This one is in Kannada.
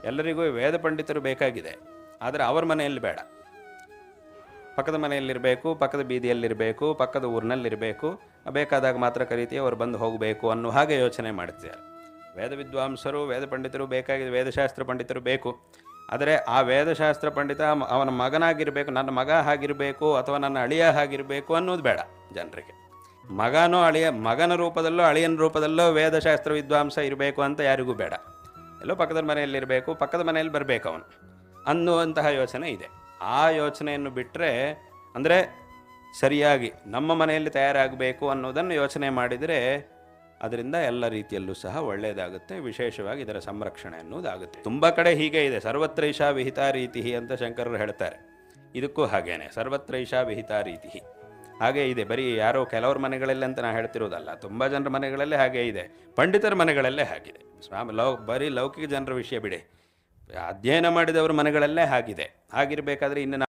ಎಲ್ಲರಿಗೂ ವೇದ ಪಂಡಿತರು ಬೇಕಾಗಿದೆ, ಆದರೆ ಅವ್ರ ಮನೆಯಲ್ಲಿ ಬೇಡ. ಪಕ್ಕದ ಮನೆಯಲ್ಲಿರಬೇಕು, ಪಕ್ಕದ ಬೀದಿಯಲ್ಲಿರಬೇಕು, ಪಕ್ಕದ ಊರಿನಲ್ಲಿರಬೇಕು, ಬೇಕಾದಾಗ ಮಾತ್ರ ಕರೀತೀವಿ, ಅವ್ರು ಬಂದು ಹೋಗಬೇಕು ಅನ್ನೋ ಹಾಗೆ ಯೋಚನೆ ಮಾಡ್ತಿದ್ದಾರೆ. ವೇದ ವಿದ್ವಾಂಸರು, ವೇದ ಪಂಡಿತರು ಬೇಕಾಗಿದೆ, ವೇದಶಾಸ್ತ್ರ ಪಂಡಿತರು ಬೇಕು. ಆದರೆ ಆ ವೇದಶಾಸ್ತ್ರ ಪಂಡಿತ ಅವನ ಮಗನಾಗಿರಬೇಕು, ನನ್ನ ಮಗ ಹಾಗಿರಬೇಕು ಅಥವಾ ನನ್ನ ಅಳಿಯ ಹಾಗಿರಬೇಕು ಅನ್ನೋದು ಬೇಡ ಜನರಿಗೆ. ಮಗನ ರೂಪದಲ್ಲೋ ಅಳಿಯನ ರೂಪದಲ್ಲೋ ವೇದಶಾಸ್ತ್ರ ವಿದ್ವಾಂಸ ಇರಬೇಕು ಅಂತ ಯಾರಿಗೂ ಬೇಡ. ಎಲ್ಲೋ ಪಕ್ಕದ ಮನೆಯಲ್ಲಿರಬೇಕು, ಪಕ್ಕದ ಮನೆಯಲ್ಲಿ ಬರಬೇಕು ಅವನು ಅನ್ನುವಂತಹ ಯೋಚನೆ ಇದೆ. ಆ ಯೋಚನೆಯನ್ನು ಬಿಟ್ಟರೆ, ಅಂದರೆ ಸರಿಯಾಗಿ ನಮ್ಮ ಮನೆಯಲ್ಲಿ ತಯಾರಾಗಬೇಕು ಅನ್ನೋದನ್ನು ಯೋಚನೆ ಮಾಡಿದರೆ ಅದರಿಂದ ಎಲ್ಲ ರೀತಿಯಲ್ಲೂ ಸಹ ಒಳ್ಳೆಯದಾಗುತ್ತೆ. ವಿಶೇಷವಾಗಿ ಇದರ ಸಂರಕ್ಷಣೆ ಅನ್ನೋದಾಗುತ್ತೆ. ತುಂಬ ಕಡೆ ಹೀಗೆ ಇದೆ, ಸರ್ವತ್ರೈಷಾ ವಿಹಿತಾ ರೀತಿ ಅಂತ ಶಂಕರರು ಹೇಳ್ತಾರೆ. ಇದಕ್ಕೂ ಹಾಗೇನೆ, ಸರ್ವತ್ರೈಷಾ ವಿಹಿತಾ ರೀತಿ ಹಾಗೇ ಇದೆ. ಬರೀ ಯಾರೋ ಕೆಲವ್ರ ಮನೆಗಳಲ್ಲಿ ಅಂತ ನಾನು ಹೇಳ್ತಿರೋದಲ್ಲ, ತುಂಬ ಜನರ ಮನೆಗಳಲ್ಲೇ ಹಾಗೇ ಇದೆ, ಪಂಡಿತರ ಮನೆಗಳಲ್ಲೇ ಹಾಗಿದೆ. ಬರೀ ಲೌಕಿಕ ಜನರ ವಿಷಯ ಬಿಡಿ, ಅಧ್ಯಯನ ಮಾಡಿದವ್ರ ಮನೆಗಳಲ್ಲೇ ಹಾಗಿದೆ. ಹಾಗಿರಬೇಕಾದ್ರೆ ಇನ್ನು